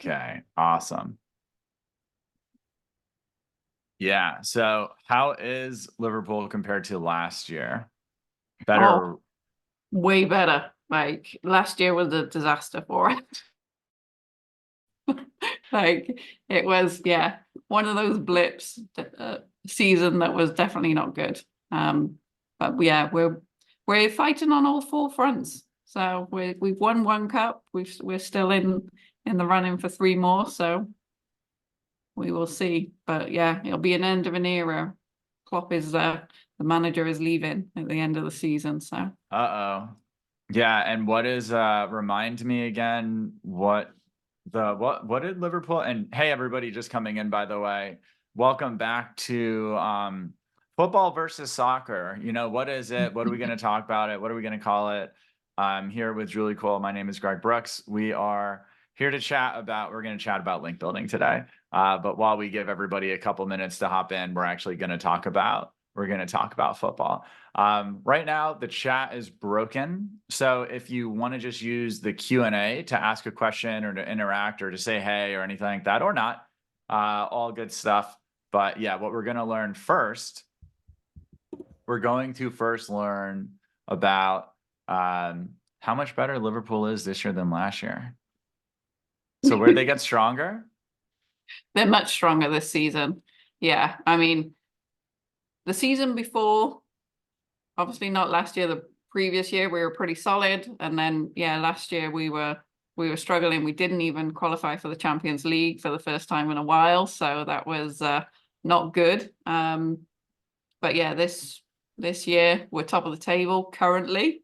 Okay, awesome. Yeah, so how is Liverpool compared to last year? Better? Oh, way better. Like last year was a disaster for it. Like it was, yeah, one of those blips season that was definitely not good. But yeah, we're fighting on all four fronts. So we've won one cup. We're still in the running for three more. So we will see. But yeah, it'll be an end of an era. Klopp is the manager is leaving at the end of the season. So Uh-oh. Yeah, and what is remind me again what did Liverpool, and hey everybody just coming in, by the way, welcome back to football versus soccer. You know, what is it? What are we going to talk about it? What are we going to call it? I'm here with Julie Cole. My name is Greg Brooks. We are here to chat about, we're going to chat about link building today. But while we give everybody a couple minutes to hop in, we're actually going to talk about football. Right now, the chat is broken. So if you want to just use the Q&A to ask a question or to interact or to say hey or anything like that, or not, all good stuff. But yeah, what we're going to learn first, we're going to first learn about how much better Liverpool is this year than last year. So where they get stronger? they're much stronger this season. Yeah, I mean, the season before, obviously not last year, the previous year we were pretty solid, and then yeah, last year we were struggling. We didn't even qualify for the Champions League for the first time in a while, so that was not good. But yeah, this year we're top of the table currently.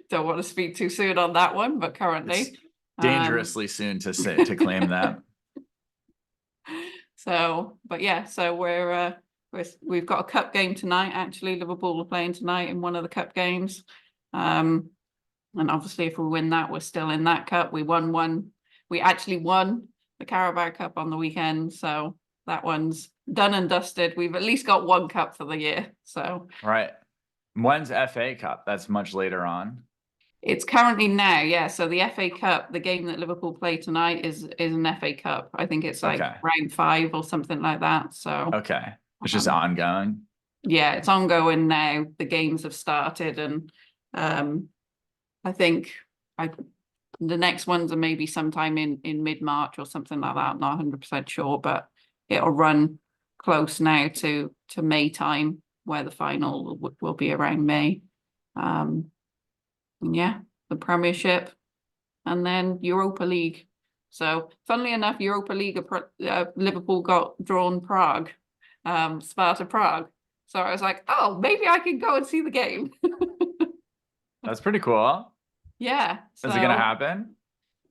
Don't want to speak too soon on that one, but currently It's dangerously soon to claim that. So, but yeah, so we've got a cup game tonight. Actually, Liverpool are playing tonight in one of the cup games. And obviously, if we win that, we're still in that cup. We won one. We actually won the Carabao Cup on the weekend, so that one's done and dusted. We've at least got one cup for the year. So right. When's FA Cup? That's much later on. it's currently now, yeah. So the FA Cup, the game that Liverpool play tonight is an FA Cup. I think it's like Okay. round 5 or something like that. So Okay. It's just ongoing. yeah, it's ongoing now. The games have started, and I think the next ones are maybe sometime in mid-March or something like that. Not 100% sure, but it'll run close now to May time, where the final will be around May. Yeah, the Premiership, and then Europa League. So, funnily enough, Europa League, Liverpool got drawn Prague, Sparta Prague. So I was like, oh, maybe I can go and see the game. That's pretty cool. Yeah. Is it going to So happen?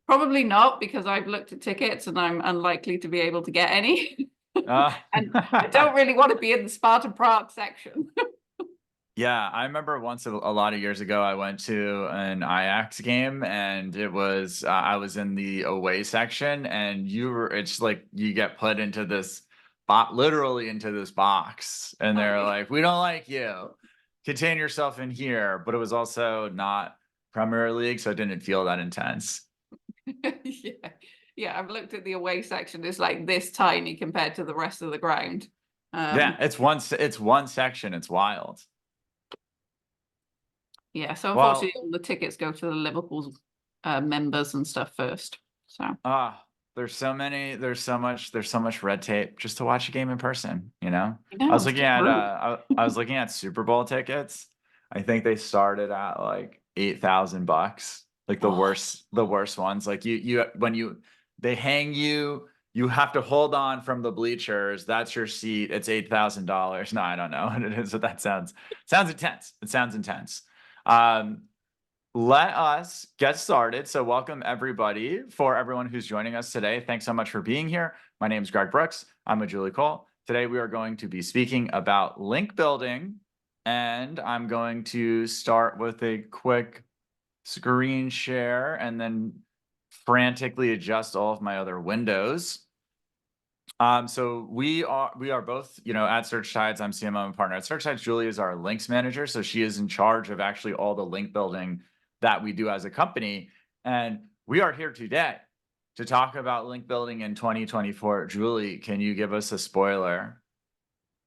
probably not, because I've looked at tickets and I'm unlikely to be able to get any. And I don't really want to be in the Sparta Prague section. Yeah, I remember once a lot of years ago, I went to an Ajax game, and it was I was in the away section, and it's like you get put into this literally into this box, and they're like, "We don't like you. Contain yourself in here." But it was also not Premier League, so it didn't feel that intense. Yeah. Yeah, I've looked at the away section. It's like this tiny compared to the rest of the ground. Yeah, it's one section. It's wild. Yeah, so unfortunately, Well, all the tickets go to the Liverpool members and stuff first. So there's so much red tape just to watch a game in person, you know? I know, it's I was looking at Super Bowl tickets. I think they started at like $8,000, like the worst ones. Like they hang you, you have to hold on from the bleachers. That's your seat. It's $8,000. No, I don't know what it is, but that sounds intense. It sounds intense. Let us get started. So welcome everybody, for everyone who's joining us today. Thanks so much for being here. My name is Greg Brooks. I'm with Julie Cole. Today we are going to be speaking about link building, and I'm going to start with a quick screen share and then frantically adjust all of my other windows. So we are both, at SearchTides. I'm CMO and partner at SearchTides. Julie is our links manager, so she is in charge of actually all the link building that we do as a company. And we are here today to talk about link building in 2024. Julie, can you give us a spoiler?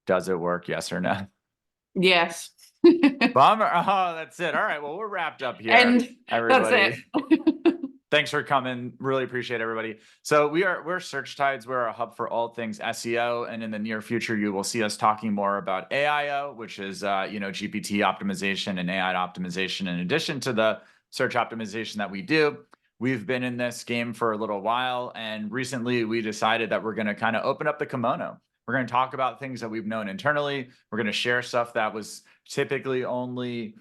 Does it work? Yes or no? Yes. Bummer. Oh, that's it. All right. Well, we're wrapped up here, And that's everybody. it. Thanks for coming. Really appreciate everybody. So we're SearchTides. We're a hub for all things SEO, and in the near future, you will see us talking more about AIO, which is GPT optimization and AI optimization. In addition to the search optimization that we do, we've been in this game for a little while, and recently we decided that we're going to kind of open up the kimono. We're going to talk about things that we've known internally. We're going to share stuff that was typically only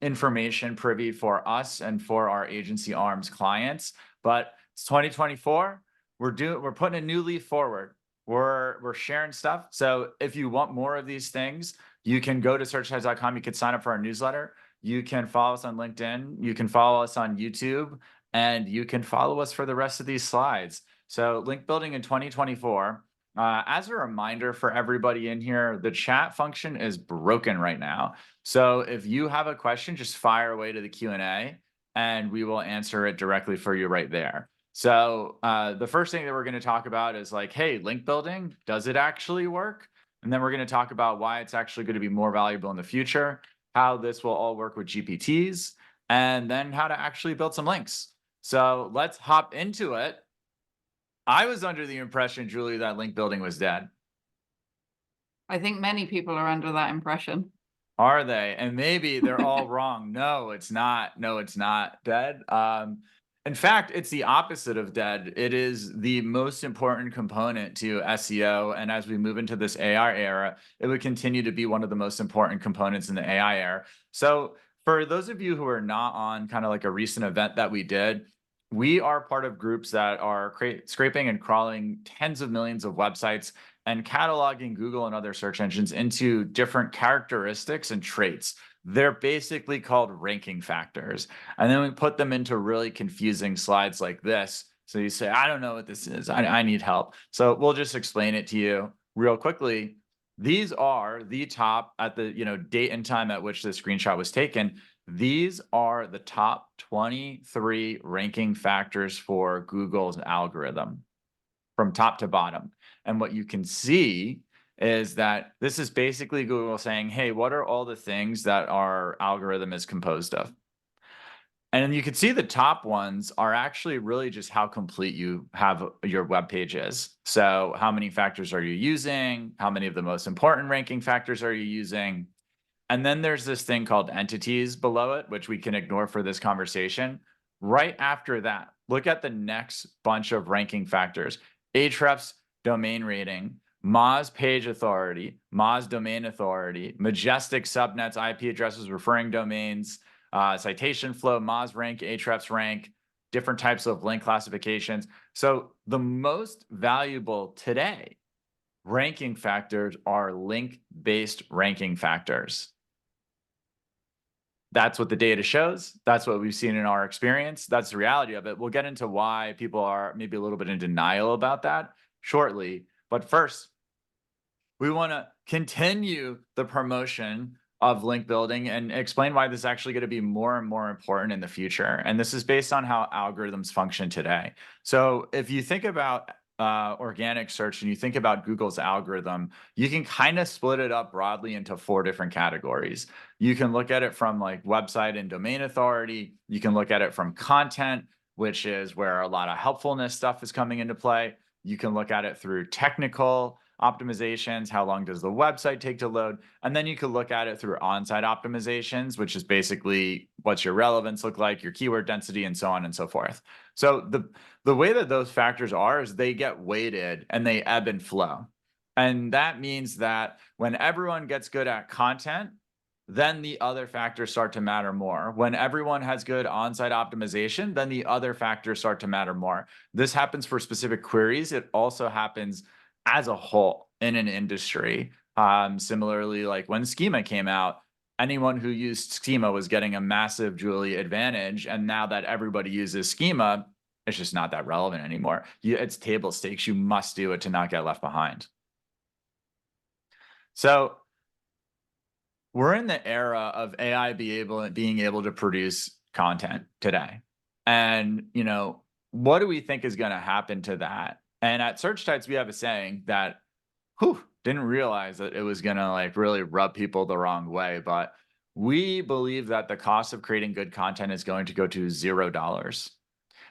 information privy for us and for our agency arms clients. But it's 2024. We're putting a new leaf forward. We're sharing stuff. So if you want more of these things, you can go to searchtides.com. You can sign up for our newsletter. You can follow us on LinkedIn. You can follow us on YouTube, and you can follow us for the rest of these slides. So link building in 2024. As a reminder for everybody in here, the chat function is broken right now. So if you have a question, just fire away to the Q&A and we will answer it directly for you right there. So the first thing that we're going to talk about is like, hey, link building, does it actually work? And then we're going to talk about why it's actually going to be more valuable in the future, how this will all work with GPTs, and then how to actually build some links. So let's hop into it. I was under the impression, Julie, that link building was dead. I think many people are under that impression. Are they? And maybe they're all wrong. No, it's not. No, it's not dead. In fact, it's the opposite of dead. It is the most important component to SEO. And as we move into this AI era, it would continue to be one of the most important components in the AI era. So for those of you who are not on kind of like a recent event that we did, we are part of groups that are scraping and crawling tens of millions of websites and cataloging Google and other search engines into different characteristics and traits. They're basically called ranking factors. And then we put them into really confusing slides like this. So you say, I don't know what this is. I need help. So we'll just explain it to you real quickly. These are the top at the date and time at which the screenshot was taken. These are the top 23 ranking factors for Google's algorithm from top to bottom. And what you can see is that this is basically Google saying, hey, what are all the things that our algorithm is composed of? And you can see the top ones are actually really just how complete you have your web page is. So how many factors are you using? How many of the most important ranking factors are you using? And then there's this thing called entities below it, which we can ignore for this conversation. Right after that, look at the next bunch of ranking factors: Ahrefs domain rating, Moz page authority, Moz domain authority, Majestic subnets, IP addresses, referring domains, citation flow, Moz rank, Ahrefs rank, different types of link classifications. So the most valuable today ranking factors are link-based ranking factors. That's what the data shows. That's what we've seen in our experience. That's the reality of it. We'll get into why people are maybe a little bit in denial about that shortly. But first, we want to continue the promotion of link building and explain why this is actually going to be more and more important in the future. And this is based on how algorithms function today. So if you think about organic search and you think about Google's algorithm, you can kind of split it up broadly into 4 different categories. You can look at it from like website and domain authority. You can look at it from content, which is where a lot of helpfulness stuff is coming into play. You can look at it through technical optimizations. How long does the website take to load? And then you could look at it through on-site optimizations, which is basically what's your relevance look like, your keyword density, and so on and so forth. So the way that those factors are is they get weighted and they ebb and flow. And that means that when everyone gets good at content, then the other factors start to matter more. When everyone has good on-site optimization, then the other factors start to matter more. This happens for specific queries. It also happens as a whole in an industry. Similarly, like when schema came out, anyone who used schema was getting a massive Julie advantage. And now that everybody uses schema, it's just not that relevant anymore. It's table stakes. You must do it to not get left behind. So we're in the era of AI being able to produce content today. And, what do we think is going to happen to that? And at SearchTides, we have a saying that, didn't realize that it was going to like really rub people the wrong way, but we believe that the cost of creating good content is going to go to $0.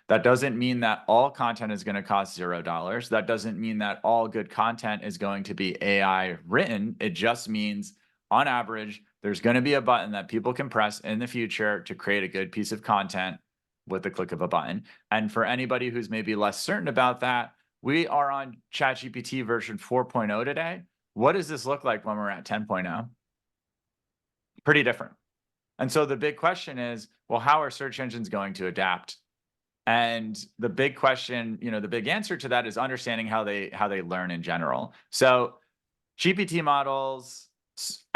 That doesn't mean that all content is going to cost $0. That doesn't mean that all good content is going to be AI written. It just means, on average, there's going to be a button that people can press in the future to create a good piece of content with the click of a button. And for anybody who's maybe less certain about that, we are on ChatGPT version 4.0 today. What does this look like when we're at 10.0? Pretty different. And so the big question is, well, how are search engines going to adapt? And the big question, the big answer to that is understanding how they learn in general. So GPT models,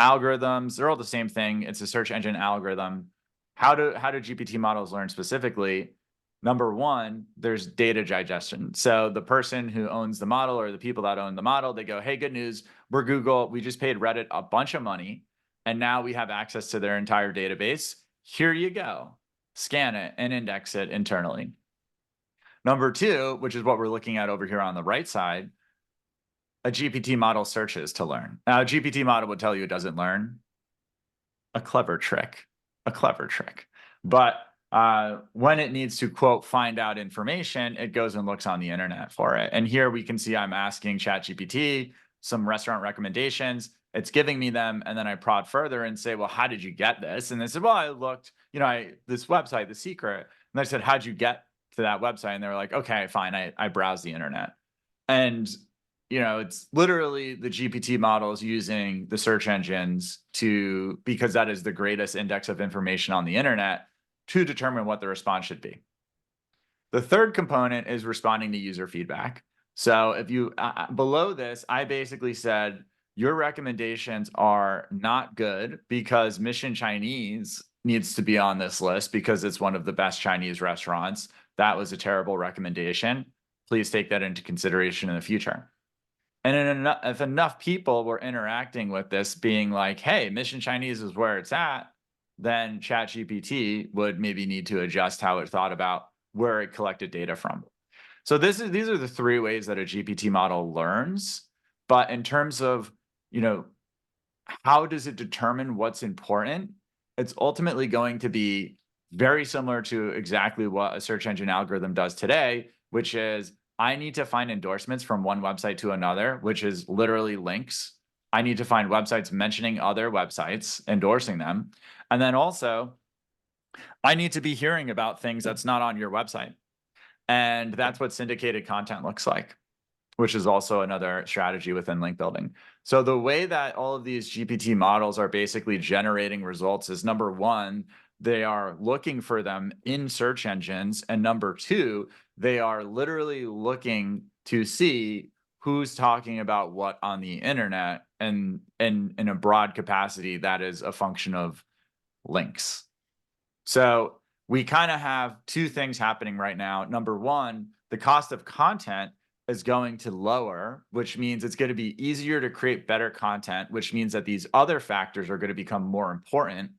algorithms, they're all the same thing. It's a search engine algorithm. How do GPT models learn specifically? Number one, there's data digestion. So the person who owns the model, or the people that own the model, they go, hey, good news, we're Google. We just paid Reddit a bunch of money, and now we have access to their entire database. Here you go. Scan it and index it internally. Number two, which is what we're looking at over here on the right side, a GPT model searches to learn. Now, a GPT model would tell you it doesn't learn. A clever trick. But when it needs to, quote, find out information, it goes and looks on the internet for it. And here we can see I'm asking ChatGPT some restaurant recommendations. It's giving me them, and then I prod further and say, well, how did you get this? And they said, well, I looked, this website, The Secret. And I said, how'd you get to that website? And they were like, okay, fine, I browsed the internet. And it's literally the GPT models using the search engines because that is the greatest index of information on the internet, to determine what the response should be. The third component is responding to user feedback. So if you, below this, I basically said, your recommendations are not good because Mission Chinese needs to be on this list because it's one of the best Chinese restaurants. That was a terrible recommendation. Please take that into consideration in the future. And if enough people were interacting with this, being like, hey, Mission Chinese is where it's at, then ChatGPT would maybe need to adjust how it thought about where it collected data from. So these are the three ways that a GPT model learns. But in terms of, how does it determine what's important? It's ultimately going to be very similar to exactly what a search engine algorithm does today, which is, I need to find endorsements from one website to another, which is literally links. I need to find websites mentioning other websites, endorsing them. And then also, I need to be hearing about things that's not on your website. And that's what syndicated content looks like, which is also another strategy within link building. So the way that all of these GPT models are basically generating results is, number one, they are looking for them in search engines. And number two, they are literally looking to see who's talking about what on the internet, and in a broad capacity, that is a function of links. So we kind of have two things happening right now. Number one, the cost of content is going to lower, which means it's going to be easier to create better content, which means that these other factors are going to become more important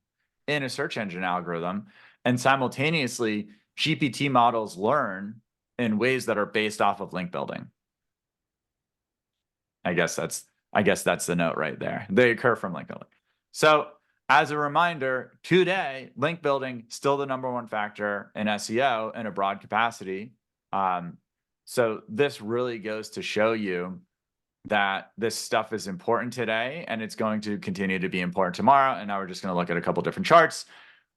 in a search engine algorithm. And simultaneously, GPT models learn in ways that are based off of link building. I guess that's the note right there. They occur from link building. So as a reminder, today, link building still the number one factor in SEO in a broad capacity. So this really goes to show you that this stuff is important today, and it's going to continue to be important tomorrow. And now we're just going to look at a couple different charts.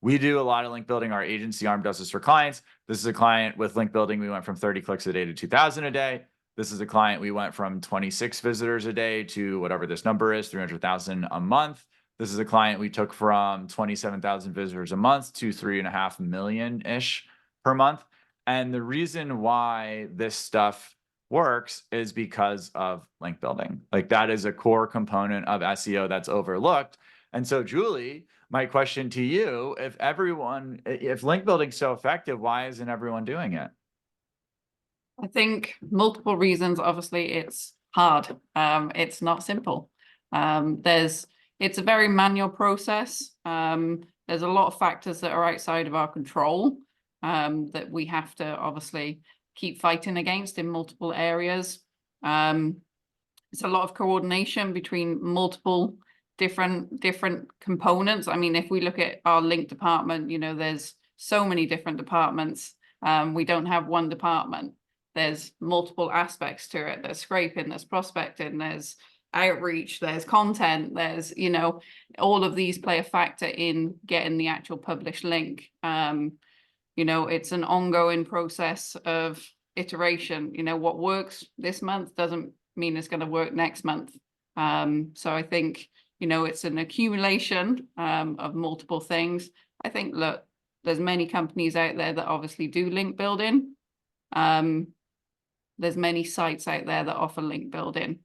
We do a lot of link building. Our agency ARM does this for clients. This is a client with link building. We went from 30 clicks a day to 2,000 a day. This is a client we went from 26 visitors a day to whatever this number is, 300,000 a month. This is a client we took from 27,000 visitors a month to 3.5 million-ish per month. And the reason why this stuff works is because of link building. Like, that is a core component of SEO that's overlooked. And so, Julie, my question to you, if link building's so effective, why isn't everyone doing it? I think multiple reasons. Obviously, it's hard. It's not simple. It's a very manual process. There's a lot of factors that are outside of our control, that we have to obviously keep fighting against in multiple areas. It's a lot of coordination between multiple different components. I mean, if we look at our link department, you know, there's so many different departments. We don't have one department. There's multiple aspects to it. There's scraping, there's prospecting, there's outreach, there's content, there's, you know, all of these play a factor in getting the actual published link. You know, it's an ongoing process of iteration. You know, what works this month doesn't mean it's going to work next month. So I think, you know, it's an accumulation of multiple things. I think, look, there's many companies out there that obviously do link building. There's many sites out there that offer link building.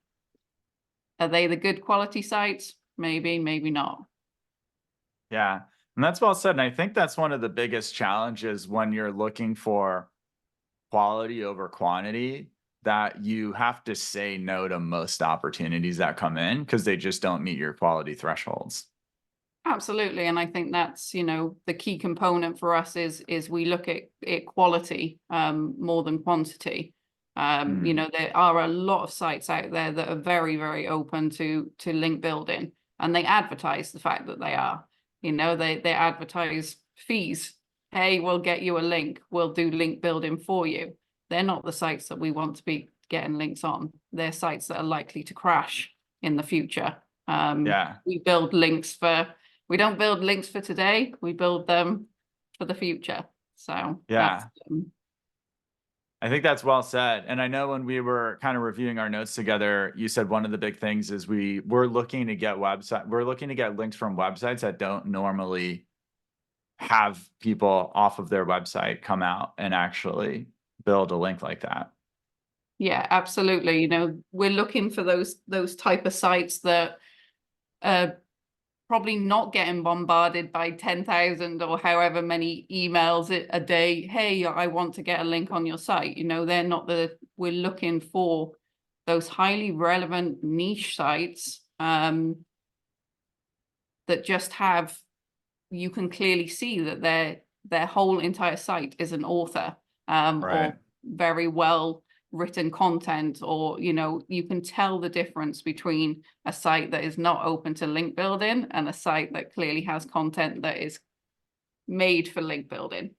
Are they the good quality sites? Maybe, maybe not. Yeah, and that's well said. And I think that's one of the biggest challenges when you're looking for quality over quantity, that you have to say no to most opportunities that come in because they just don't meet your quality thresholds. Absolutely. And I think that's, you know, the key component for us is we look at quality more than quantity. You know, there are a lot of sites out there that are very, very open to link building, and they advertise the fact that they are. You know, they advertise fees. Hey, we'll get you a link. We'll do link building for you. They're not the sites that we want to be getting links on. They're sites that are likely to crash in the future. Yeah. We build links for, we don't build links for today. We build them for the future. So Yeah. that's, I think that's well said. And I know when we were kind of reviewing our notes together, you said one of the big things is we're looking to get links from websites that don't normally have people off of their website come out and actually build a link like that. yeah, absolutely. You know, we're looking for those type of sites that probably not getting bombarded by 10,000 or however many emails a day. Hey, I want to get a link on your site. You know, they're not we're looking for those highly relevant niche sites that just have, you can clearly see that their whole entire site is an author Right. or very well written content, or, you know, you can tell the difference between a site that is not open to link building and a site that clearly has content that is made for link building.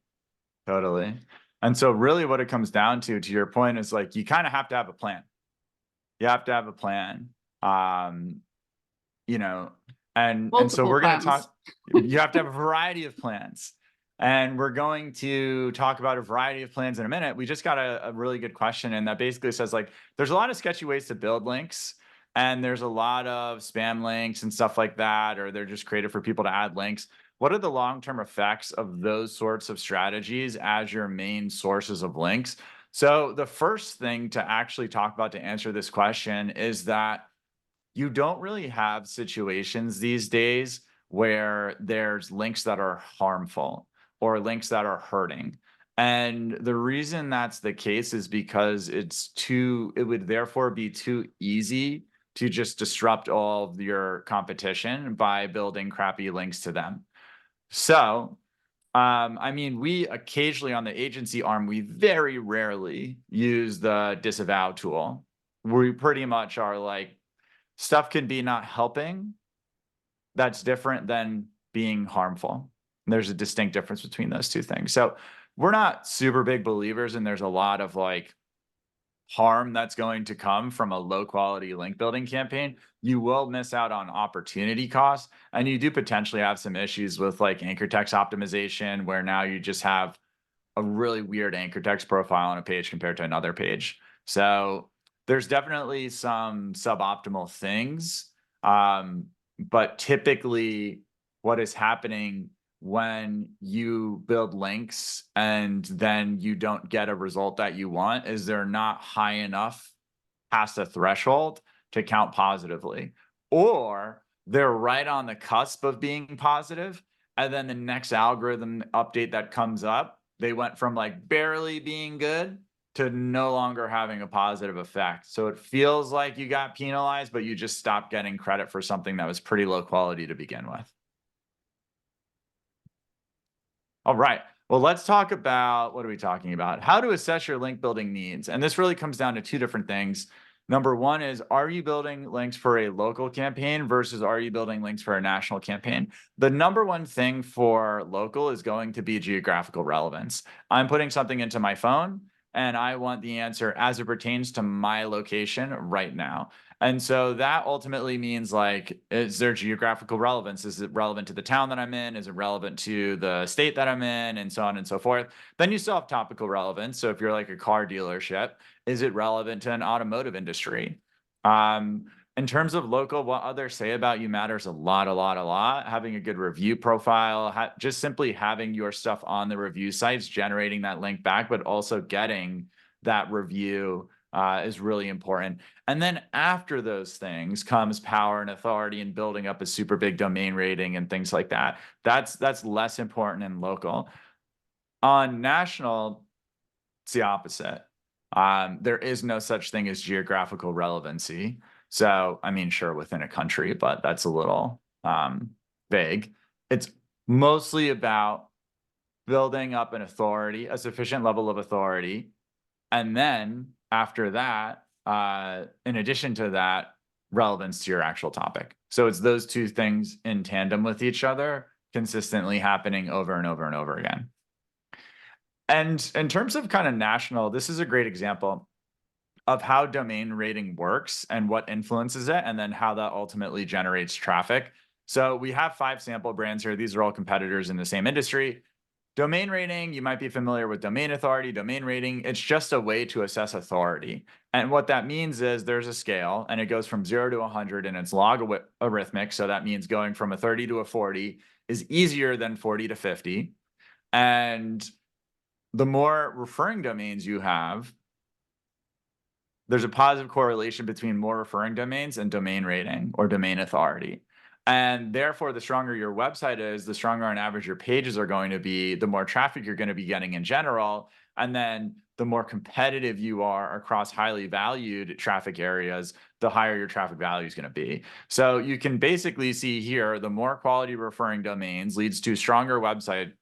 Totally. And so really what it comes down to your point, is like, you kind of have to have a plan. You have to have a plan. You know, and so Multiple we're going to plans. talk, you have to have a variety of plans. And we're going to talk about a variety of plans in a minute. We just got a really good question, and that basically says, like, there's a lot of sketchy ways to build links, and there's a lot of spam links and stuff like that, or they're just created for people to add links. What are the long-term effects of those sorts of strategies as your main sources of links? So the first thing to actually talk about to answer this question is that you don't really have situations these days where there's links that are harmful or links that are hurting. And the reason that's the case is because it would therefore be too easy to just disrupt all of your competition by building crappy links to them. So, I mean, we occasionally on the agency arm, we very rarely use the disavow tool. We pretty much are like, stuff can be not helping. That's different than being harmful. There's a distinct difference between those two things. So we're not super big believers, and there's a lot of like harm that's going to come from a low quality link building campaign. You will miss out on opportunity costs, and you do potentially have some issues with like anchor text optimization, where now you just have a really weird anchor text profile on a page compared to another page. So there's definitely some suboptimal things. But typically what is happening when you build links and then you don't get a result that you want is they're not high enough past a threshold to count positively, or they're right on the cusp of being positive, and then the next algorithm update that comes up, they went from like barely being good to no longer having a positive effect. So it feels like you got penalized, but you just stopped getting credit for something that was pretty low quality to begin with. All right. Well, let's talk about, what are we talking about? How to assess your link building needs. And this really comes down to two different things. Number one is, are you building links for a local campaign versus are you building links for a national campaign? The number one thing for local is going to be geographical relevance. I'm putting something into my phone and I want the answer as it pertains to my location right now. And so that ultimately means, like, is there geographical relevance? Is it relevant to the town that I'm in? Is it relevant to the state that I'm in? And so on and so forth. Then you still have topical relevance. So if you're like a car dealership, is it relevant to an automotive industry? Um, in terms of local, what others say about you matters a lot, a lot, a lot. Having a good review profile, just simply having your stuff on the review sites, generating that link back, but also getting that review is really important. And then after those things comes power and authority and building up a super big domain rating and things like that. That's less important in local. On national, it's the opposite. There is no such thing as geographical relevancy. So, I mean, sure, within a country, but that's a little vague. It's mostly about building up an authority, a sufficient level of authority. And then after that, in addition to that, relevance to your actual topic. So it's those two things in tandem with each other, consistently happening over and over and over again. And in terms of kind of national, this is a great example of how domain rating works and what influences it, and then how that ultimately generates traffic. So we have 5 sample brands here. These are all competitors in the same industry. Domain rating, you might be familiar with domain authority, domain rating. It's just a way to assess authority. And what that means is there's a scale and it goes from 0 to 100 and it's logarithmic. So that means going from a 30 to a 40 is easier than 40 to 50. And the more referring domains you have, there's a positive correlation between more referring domains and domain rating or domain authority. And therefore, the stronger your website is, the stronger on average your pages are going to be, the more traffic you're going to be getting in general. And then the more competitive you are across highly valued traffic areas, the higher your traffic value is going to be. So you can basically see here, the more quality referring domains leads to stronger website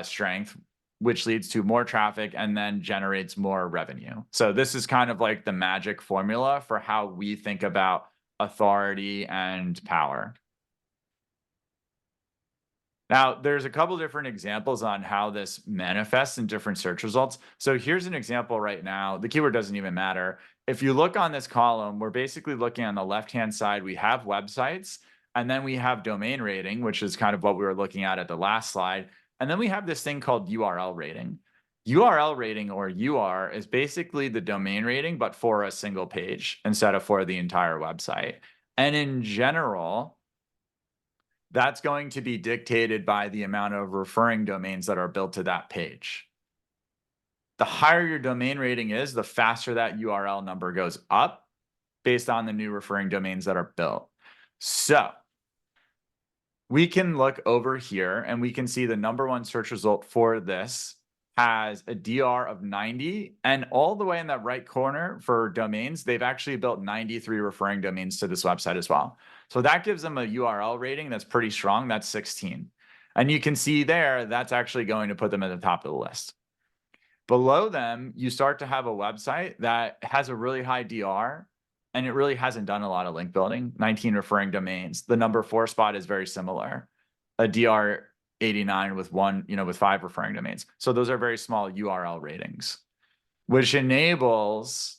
strength, which leads to more traffic and then generates more revenue. So this is kind of like the magic formula for how we think about authority and power. Now, there's a couple different examples on how this manifests in different search results. So here's an example right now. The keyword doesn't even matter. If you look on this column, we're basically looking on the left-hand side. We have websites, and then we have domain rating, which is kind of what we were looking at the last slide. And then we have this thing called URL rating. URL rating, or UR, is basically the domain rating, but for a single page instead of for the entire website. And in general, that's going to be dictated by the amount of referring domains that are built to that page. The higher your domain rating is, the faster that URL number goes up based on the new referring domains that are built. So we can look over here and we can see the number one search result for this has a DR of 90, and all the way in that right corner for domains, they've actually built 93 referring domains to this website as well. So that gives them a URL rating that's pretty strong. That's 16. And you can see there, that's actually going to put them at the top of the list. Below them, you start to have a website that has a really high DR, and it really hasn't done a lot of link building, 19 referring domains. The number 4 spot is very similar, a DR 89 with with 5 referring domains. So those are very small URL ratings, which enables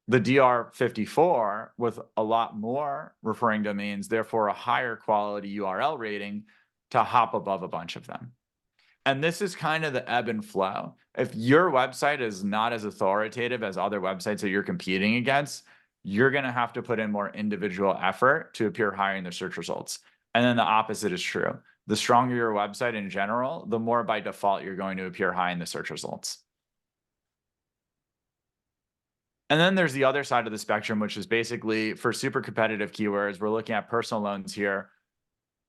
the DR 54 with a lot more referring domains, therefore a higher quality URL rating, to hop above a bunch of them. And this is kind of the ebb and flow. If your website is not as authoritative as other websites that you're competing against, you're going to have to put in more individual effort to appear higher in the search results. And then the opposite is true. The stronger your website in general, the more by default you're going to appear high in the search results. And then there's the other side of the spectrum, which is basically for super competitive keywords. We're looking at personal loans here.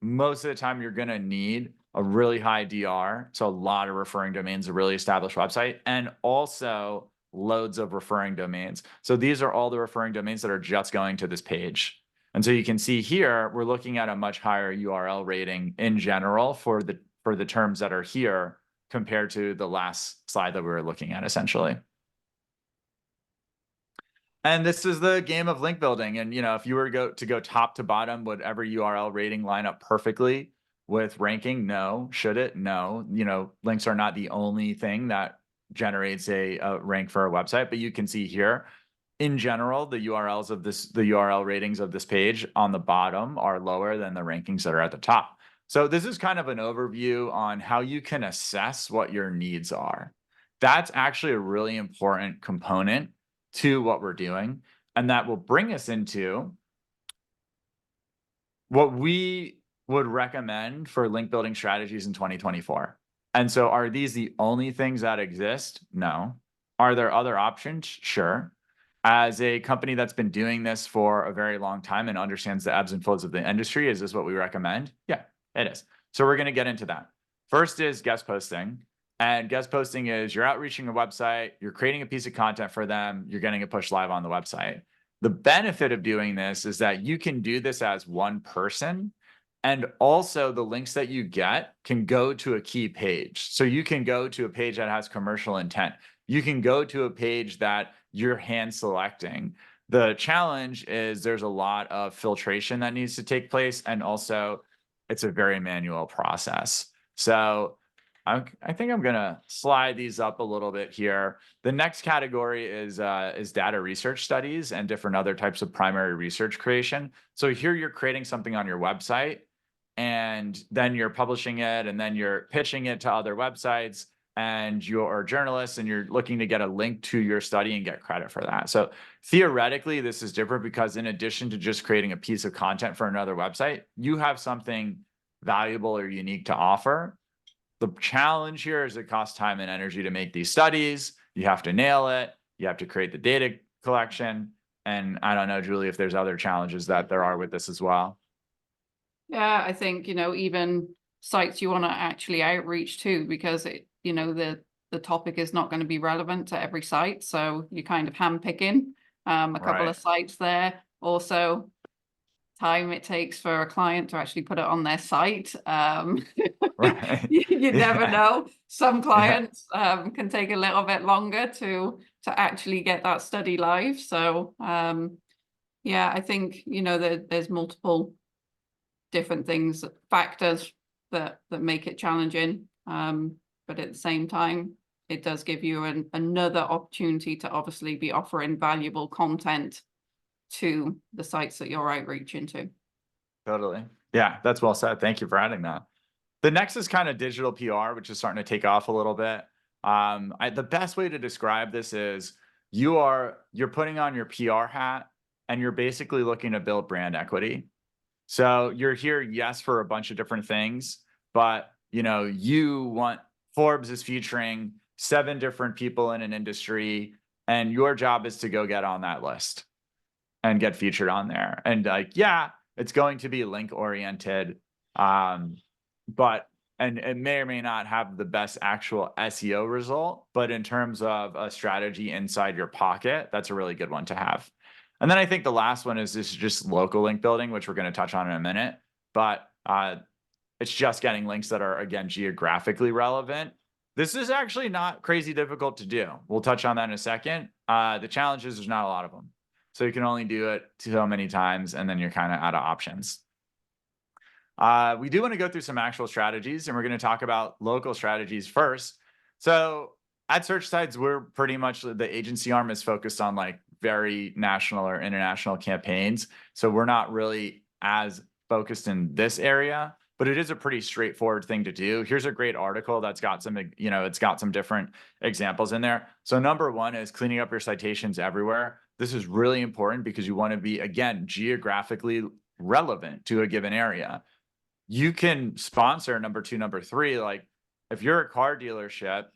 Most of the time you're going to need a really high DR, so a lot of referring domains, a really established website, and also loads of referring domains. So these are all the referring domains that are just going to this page. And so you can see here, we're looking at a much higher URL rating in general for the terms that are here compared to the last slide that we were looking at, essentially. And this is the game of link building. And if you were to go top to bottom, would every URL rating line up perfectly with ranking? No. Should it? No. Links are not the only thing that generates a rank for a website, but you can see here, in general, the URL ratings of this page on the bottom are lower than the rankings that are at the top. So this is kind of an overview on how you can assess what your needs are. That's actually a really important component to what we're doing. And that will bring us into what we would recommend for link building strategies in 2024. And so are these the only things that exist? No. Are there other options? Sure. As a company that's been doing this for a very long time and understands the ebbs and flows of the industry, is this what we recommend? Yeah, it is. So we're going to get into that. First is guest posting. And guest posting is you're outreaching a website, you're creating a piece of content for them, you're getting it pushed live on the website. The benefit of doing this is that you can do this as one person, and also the links that you get can go to a key page. So you can go to a page that has commercial intent. You can go to a page that you're hand selecting. The challenge is there's a lot of filtration that needs to take place, and also it's a very manual process. So I think I'm gonna slide these up a little bit here. The next category is data research studies and different other types of primary research creation. So here you're creating something on your website, and then you're publishing it, and then you're pitching it to other websites, and you're a journalist, and you're looking to get a link to your study and get credit for that. So theoretically, this is different because in addition to just creating a piece of content for another website, you have something valuable or unique to offer. The challenge here is it costs time and energy to make these studies. You have to nail it. You have to create the data collection. And I don't know, Julie, if there's other challenges that there are with this as well. Yeah, I think, even sites you want to actually outreach to, because the topic is not going to be relevant to every site. So you're kind of handpicking a couple of sites there. Also, time it takes for a client to actually put it on their site. Right. You never Yeah. know. Some Yeah. clients can take a little bit longer to actually get that study live. So yeah, I think there's multiple different factors that make it challenging. But at the same time, it does give you another opportunity to obviously be offering valuable content to the sites that you're outreaching to. Totally. Yeah, that's well said. Thank you for adding that. The next is kind of digital PR, which is starting to take off a little bit. The best way to describe this is you're putting on your PR hat, and you're basically looking to build brand equity. So you're here, yes, for a bunch of different things, but Forbes is featuring 7 different people in an industry, and your job is to go get on that list and get featured on there. And yeah, it's going to be link oriented, but it may or may not have the best actual SEO result, but in terms of a strategy inside your pocket, that's a really good one to have. And then I think the last one is just local link building, which we're going to touch on in a minute, but it's just getting links that are, again, geographically relevant. This is actually not crazy difficult to do. We'll touch on that in a second. The challenge is there's not a lot of them. So you can only do it so many times, and then you're kind of out of options. We do want to go through some actual strategies, and we're going to talk about local strategies first. So at SearchTides, we're pretty much, the agency arm is focused on like very national or international campaigns. So we're not really as focused in this area, but it is a pretty straightforward thing to do. Here's a great article that's got some, it's got some different examples in there. So number one is cleaning up your citations everywhere. This is really important because you want to be, again, geographically relevant to a given area. You can sponsor number 2, number 3, like if you're a car dealership,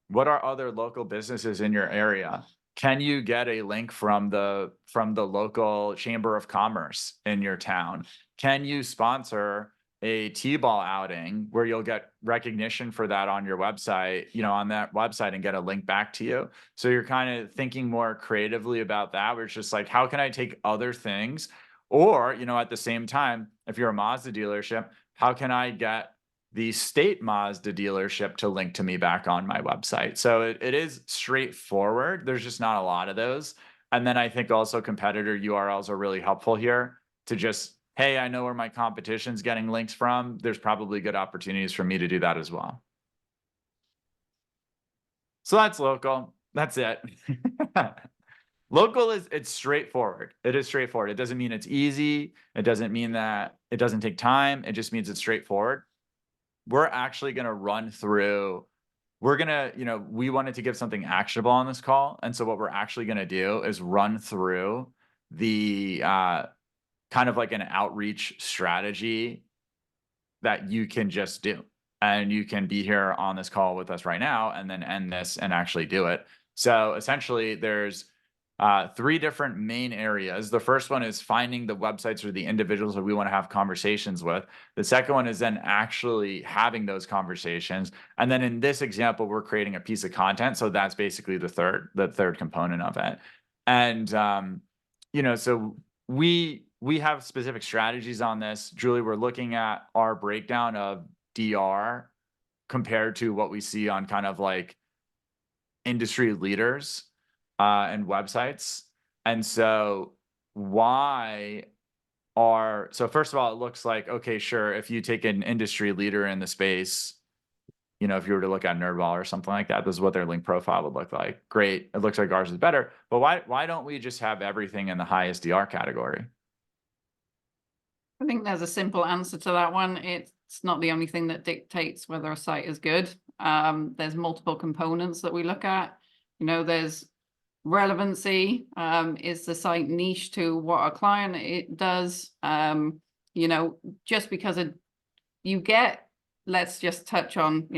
what are other local businesses in your area? Can you get a link from the local chamber of commerce in your town? Can you sponsor a T-ball outing where you'll get recognition for that on your website, on that website, and get a link back to you? So you're kind of thinking more creatively about that, where it's just like, how can I take other things? Or, at the same time, if you're a Mazda dealership, how can I get the state Mazda dealership to link to me back on my website. So it is straightforward. There's just not a lot of those. And then I think also competitor URLs are really helpful here to just, hey, I know where my competition's getting links from. There's probably good opportunities for me to do that as well. So that's local. That's it. Local is it's straightforward. It is straightforward. It doesn't mean it's easy. It doesn't mean that it doesn't take time. It just means it's straightforward. We're actually going to run through we wanted to give something actionable on this call. And so what we're actually going to do is run through the kind of like an outreach strategy that you can just do. And you can be here on this call with us right now and then end this and actually do it. So essentially there's 3 different main areas. The first one is finding the websites or the individuals that we want to have conversations with. The second one is then actually having those conversations. And then in this example, we're creating a piece of content. So that's basically the third component of it. And so we have specific strategies on this. Julie, we're looking at our breakdown of DR compared to what we see on kind of like industry leaders and websites. And so so first of all, it looks like, okay, sure, if you take an industry leader in the space, if you were to look at NerdWall or something like that, this is what their link profile would look like. Great. It looks like ours is better. But why don't we just have everything in the highest DR category? I think there's a simple answer to that one. It's not the only thing that dictates whether a site is good. There's multiple components that we look at. There's relevancy. Is the site niche to what a client it does? Just because let's just touch on,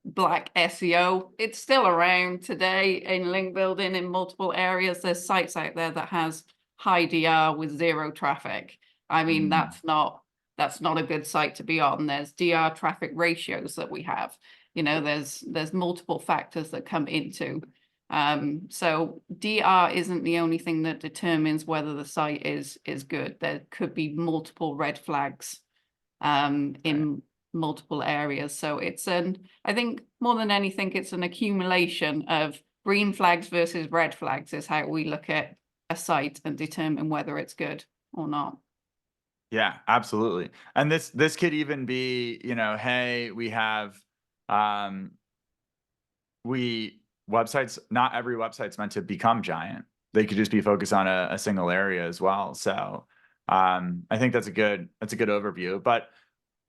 black SEO. It's still around today in link building in multiple areas. There's sites out there that has high DR with 0 traffic. I mean, that's not a good site to be on. There's DR traffic ratios that we have. There's multiple factors that come into. So DR isn't the only thing that determines whether the site is good. There could be multiple red flags in multiple areas. So I think more than anything, it's an accumulation of green flags versus red flags is how we look at a site and determine whether it's good or not. Yeah, absolutely. And this could even be, hey, we have websites, not every website's meant to become giant. They could just be focused on a single area as well. So I think that's a good overview. But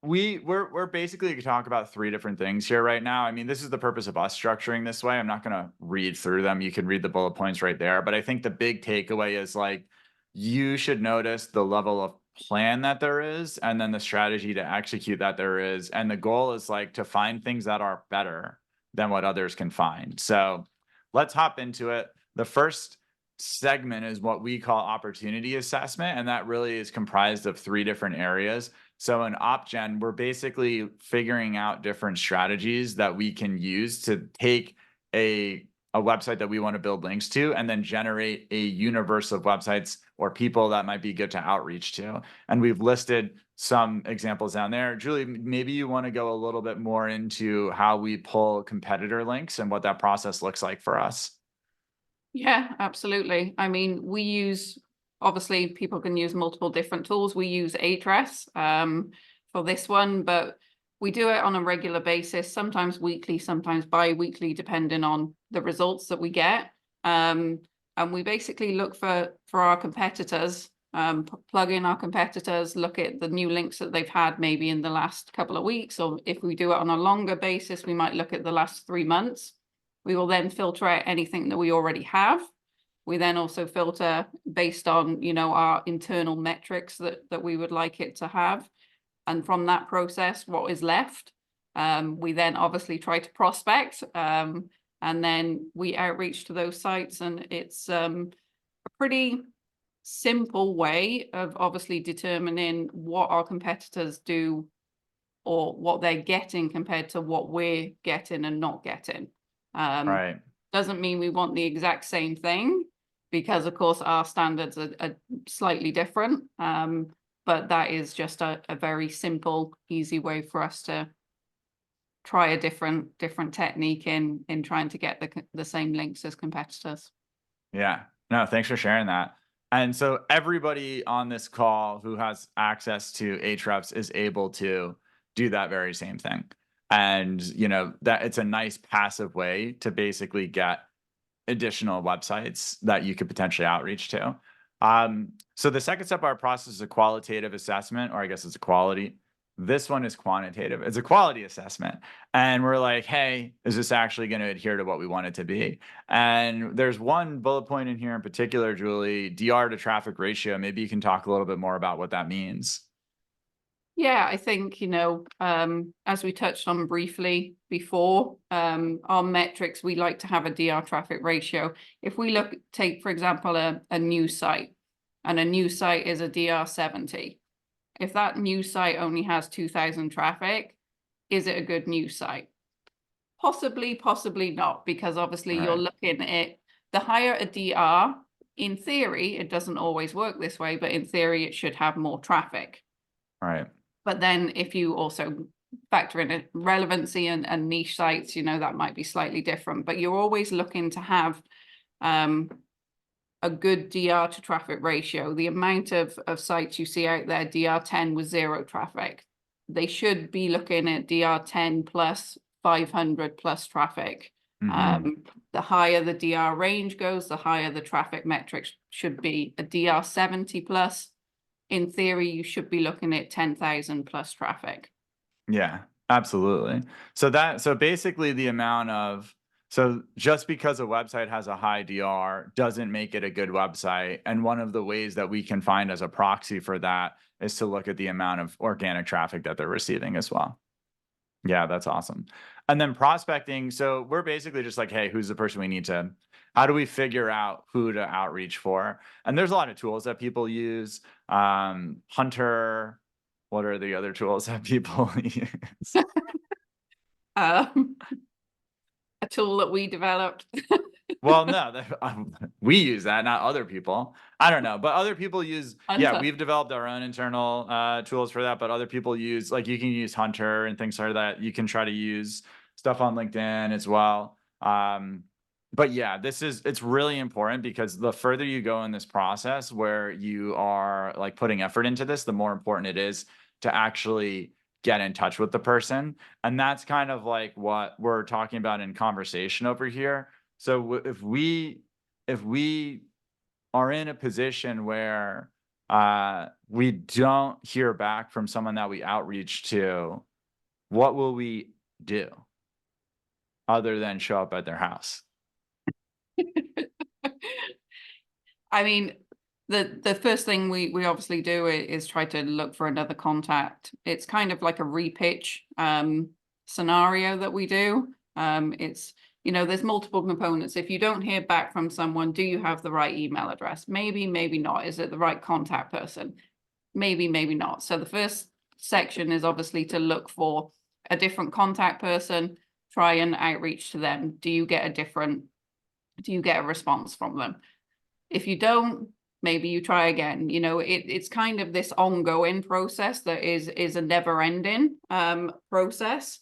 we're basically going to talk about 3 different things here right now. I mean, this is the purpose of us structuring this way. I'm not going to read through them. You can read the bullet points right there. But I think the big takeaway is like, you should notice the level of plan that there is, and then the strategy to execute that there is. And the goal is like to find things that are better than what others can find. So let's hop into it. The first segment is what we call opportunity assessment, and that really is comprised of 3 different areas. So in OpGen, we're basically figuring out different strategies that we can use to take a website that we want to build links to and then generate a universe of websites or people that might be good to outreach to. And we've listed some examples down there. Julie, maybe you want to go a little bit more into how we pull competitor links and what that process looks like for us. Yeah, absolutely. I mean, obviously people can use multiple different tools. We use Ahrefs for this one, but we do it on a regular basis, sometimes weekly, sometimes bi-weekly, depending on the results that we get. And we basically look for our competitors, plug in our competitors, look at the new links that they've had maybe in the last couple of weeks, or if we do it on a longer basis, we might look at the last 3 months. We will then filter out anything that we already have. We then also filter based on, our internal metrics that we would like it to have. And from that process, what is left, we then obviously try to prospect, and then we outreach to those sites. And it's a pretty simple way of obviously determining what our competitors do or what they're getting compared to what we're getting and not getting. Right. Doesn't mean we want the exact same thing, because of course our standards are slightly different. but that is just a very simple, easy way for us to try a different technique in trying to get the same links as competitors. Yeah. No, thanks for sharing that. And so everybody on this call who has access to Ahrefs is able to do that very same thing. And, that it's a nice passive way to basically get additional websites that you could potentially outreach to. So the second step of our process is a qualitative assessment, or I guess it's a quality. This one is quantitative. It's a quality assessment. And we're like, hey, is this actually going to adhere to what we want it to be? And there's one bullet point in here in particular, Julie, DR to traffic ratio. Maybe you can talk a little bit more about what that means. Yeah, I think, as we touched on briefly before, our metrics, we like to have a DR traffic ratio. If we take, for example, a news site, and a news site is a DR 70. If that news site only has 2,000 traffic, is it a good news site? Possibly, possibly not, because obviously you're looking at the higher a DR, in theory, it doesn't always work this way, but in theory, it should have more traffic. Right. But then if you also factor in a relevancy and niche sites, that might be slightly different, but you're always looking to have a good DR to traffic ratio. The amount of sites you see out there, DR 10 with 0 traffic, they should be looking at DR 10 plus 500 plus traffic. The higher the DR range goes, the higher the traffic metrics should be. A DR 70 plus, in theory, you should be looking at 10,000 plus traffic. Yeah, absolutely. So basically the amount of, so just because a website has a high DR doesn't make it a good website. And one of the ways that we can find as a proxy for that is to look at the amount of organic traffic that they're receiving as well. Yeah, that's awesome. And then prospecting. So we're basically just like, hey, who's the person we need to, how do we figure out who to outreach for? And there's a lot of tools that people use. Hunter, what are the other tools that people use? A tool that we developed. Well, no, we use that, not other people. I don't know, but other people use. Yeah, we've developed our own internal tools for that, but other people use, like, you can use Hunter and things like that. You can try to use stuff on LinkedIn as well. But yeah, it's really important, because the further you go in this process where you are like putting effort into this, the more important it is to actually get in touch with the person. And that's kind of like what we're talking about in conversation over here. So if we are in a position where we don't hear back from someone that we outreach to, what will we do other than show up at their house? I mean, the first thing we obviously do is try to look for another contact. It's kind of like a repitch scenario that we do. It's, there's multiple components. If you don't hear back from someone, do you have the right email address? Maybe, maybe not. Is it the right contact person? Maybe, maybe not. So the first section is obviously to look for a different contact person, try and outreach to them. Do you get a response from them? If you don't, maybe you try again. It's kind of this ongoing process that is a never-ending process.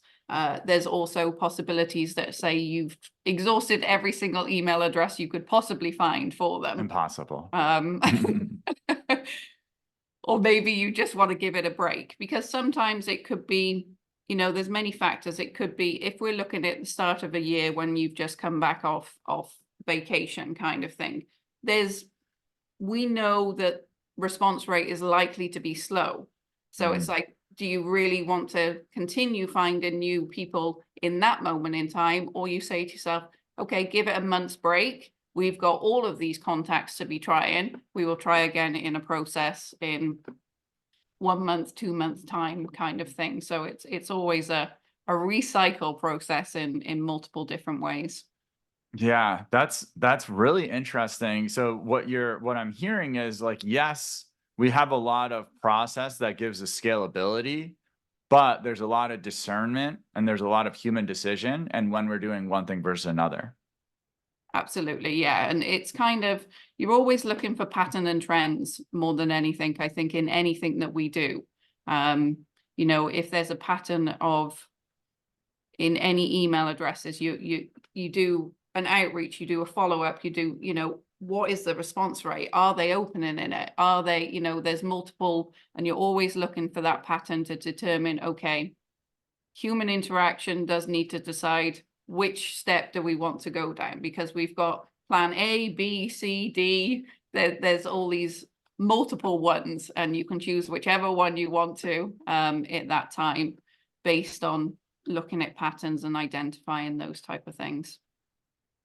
There's also possibilities that say you've exhausted every single email address you could possibly find for them. Impossible. Or maybe you just want to give it a break, because sometimes it could be, there's many factors. It could be, if we're looking at the start of a year when you've just come back off vacation kind of thing, we know that response rate is likely to be slow. So it's like, do you really want to continue finding new people in that moment in time? Or you say to yourself, okay, give it a month's break. We've got all of these contacts to be trying. We will try again in a process in 1 month, 2 months time kind of thing. So it's always a recycle process in multiple different ways. Yeah, that's really interesting. So what I'm hearing is, like, yes, we have a lot of process that gives us scalability, but there's a lot of discernment and there's a lot of human decision and when we're doing one thing versus another. Absolutely, yeah. And it's kind of, you're always looking for pattern and trends more than anything, I think, in anything that we do. You know, if there's a pattern of, in any email addresses, you do an outreach, you do a follow-up, you do, you know, what is the response rate? Are they opening in it? Are they, you know, there's multiple, and you're always looking for that pattern to determine, okay, human interaction does need to decide which step do we want to go down, because we've got plan A, B, C, D. There's all these multiple ones, and you can choose whichever one you want to at that time based on looking at patterns and identifying those type of things.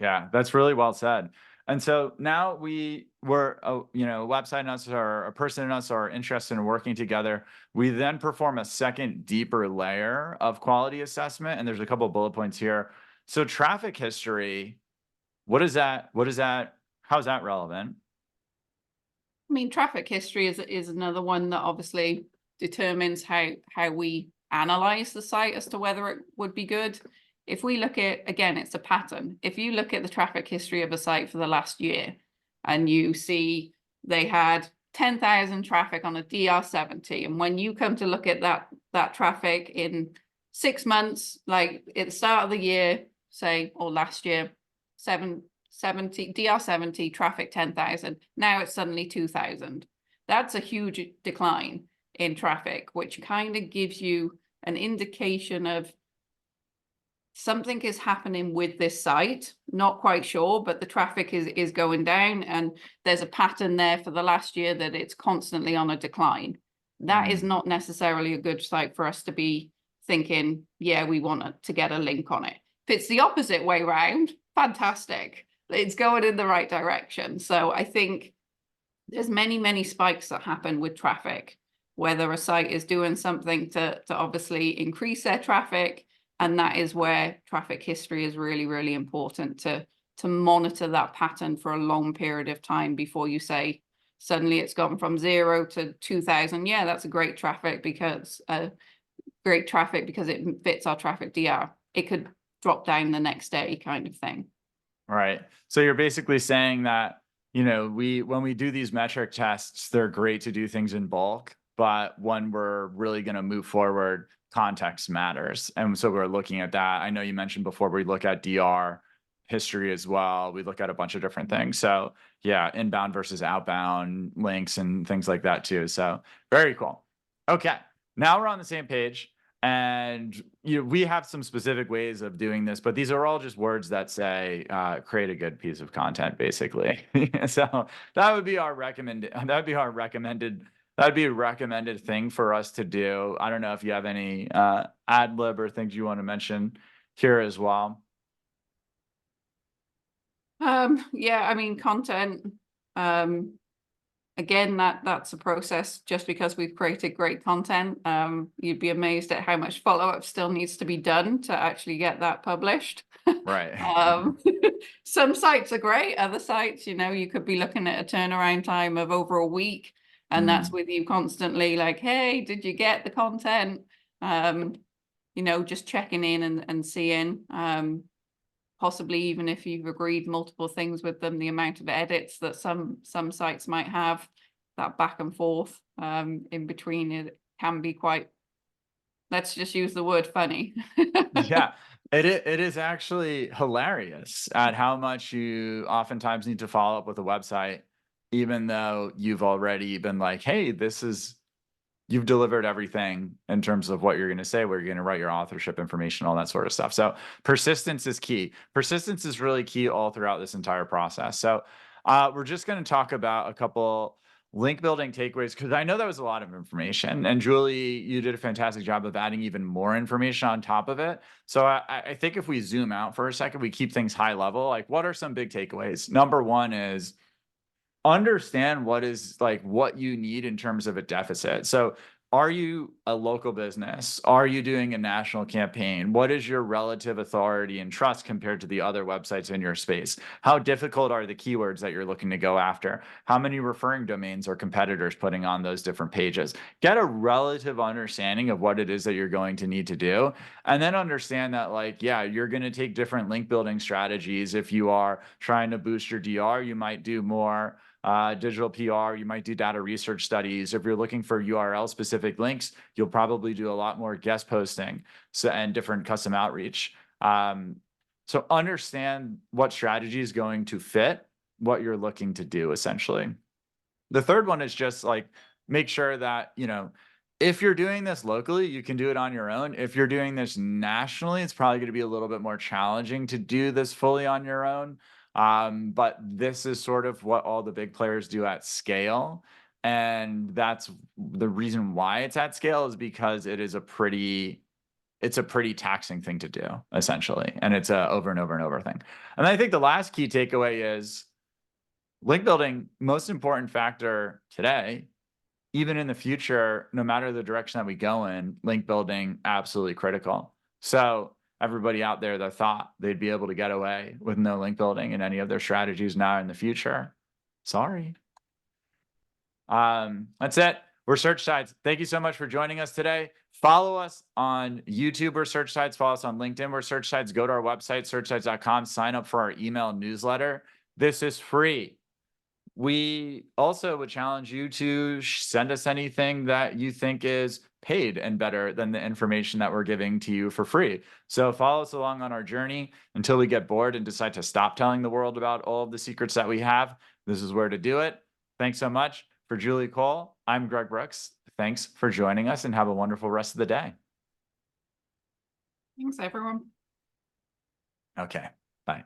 Yeah, that's really well said. And so now we're, you know, a website and us, or a person and us are interested in working together. We then perform a second deeper layer of quality assessment. And there's a couple of bullet points here. So traffic history, what is that? How's that relevant? I mean, traffic history is another one that obviously determines how we analyze the site as to whether it would be good. If we look at, again, it's a pattern. If you look at the traffic history of a site for the last year and you see they had 10,000 traffic on a DR70, and when you come to look at that traffic in 6 months, like at the start of the year, say, or last year, 70 DR70 traffic 10,000, now it's suddenly 2,000. That's a huge decline in traffic, which kind of gives you an indication of something is happening with this site. Not quite sure, but the traffic is going down, and there's a pattern there for the last year that it's constantly on a decline. That is not necessarily a good site for us to be thinking, yeah, we want to get a link on it. If it's the opposite way around, fantastic. It's going in the right direction. So I think there's many spikes that happen with traffic, whether a site is doing something to obviously increase their traffic. And that is where traffic history is really important, to monitor that pattern for a long period of time before you say suddenly it's gone from 0 to 2,000. Yeah, that's a great traffic because it fits our traffic DR. It could drop down the next day, kind of thing. Right. So you're basically saying that, you know, when we do these metric tests, they're great to do things in bulk, but when we're really going to move forward, context matters. And so we're looking at that. I know you mentioned before we look at DR history as well. We look at a bunch of different things. So yeah, inbound versus outbound links and things like that too. So very cool. Okay. Now we're on the same page. And we have some specific ways of doing this, but these are all just words that say create a good piece of content, basically. So that would be our recommended thing for us to do. I don't know if you have any ad lib or things you want to mention here as well. Yeah, I mean, content. Again, that's a process. Just because we've created great content, you'd be amazed at how much follow-up still needs to be done to actually get that published. Right. Some sites are great. Other sites, you know, you could be looking at a turnaround time of over a week, and that's with you constantly like, hey, did you get the content? You know, just checking in and seeing. Possibly even if you've agreed multiple things with them, the amount of edits that some sites might have, that back and forth in between, it can be quite, let's just use the word funny. Yeah, it is actually hilarious at how much you oftentimes need to follow up with a website, even though you've already been like, hey, you've delivered everything in terms of what you're going to say, where you're going to write your authorship information, all that sort of stuff. So persistence is key. Persistence is really key all throughout this entire process. So we're just going to talk about a couple link building takeaways, because I know that was a lot of information. And Julie, you did a fantastic job of adding even more information on top of it. So I think if we zoom out for a second, we keep things high level. Like, what are some big takeaways? Number one is understand what you need in terms of a deficit. So are you a local business? Are you doing a national campaign? What is your relative authority and trust compared to the other websites in your space? How difficult are the keywords that you're looking to go after? How many referring domains are competitors putting on those different pages? Get a relative understanding of what it is that you're going to need to do. And then understand that, like, yeah, you're going to take different link building strategies. If you are trying to boost your DR, you might do more digital PR, you might do data research studies. If you're looking for URL specific links, you'll probably do a lot more guest posting and different custom outreach. So understand what strategy is going to fit what you're looking to do, essentially. The third one is just like, make sure that, if you're doing this locally, you can do it on your own. If you're doing this nationally, it's probably going to be a little bit more challenging to do this fully on your own. But this is sort of what all the big players do at scale. And that's the reason why it's at scale, is because it's a pretty taxing thing to do, essentially. And it's a over and over and over thing. And I think the last key takeaway is link building, most important factor today, even in the future, no matter the direction that we go in, link building, absolutely critical. So everybody out there that thought they'd be able to get away with no link building in any of their strategies now in the future, sorry. That's it. We're SearchTides. Thank you so much for joining us today. Follow us on YouTube or SearchTides. Follow us on LinkedIn or SearchTides. Go to our website, searchtides.com. Sign up for our email newsletter. This is free. We also would challenge you to send us anything that you think is paid and better than the information that we're giving to you for free. So follow us along on our journey until we get bored and decide to stop telling the world about all of the secrets that we have. This is where to do it. Thanks so much. For Julie Cole, I'm Greg Brooks. Thanks for joining us and have a wonderful rest of the day. Thanks, everyone. Okay, bye.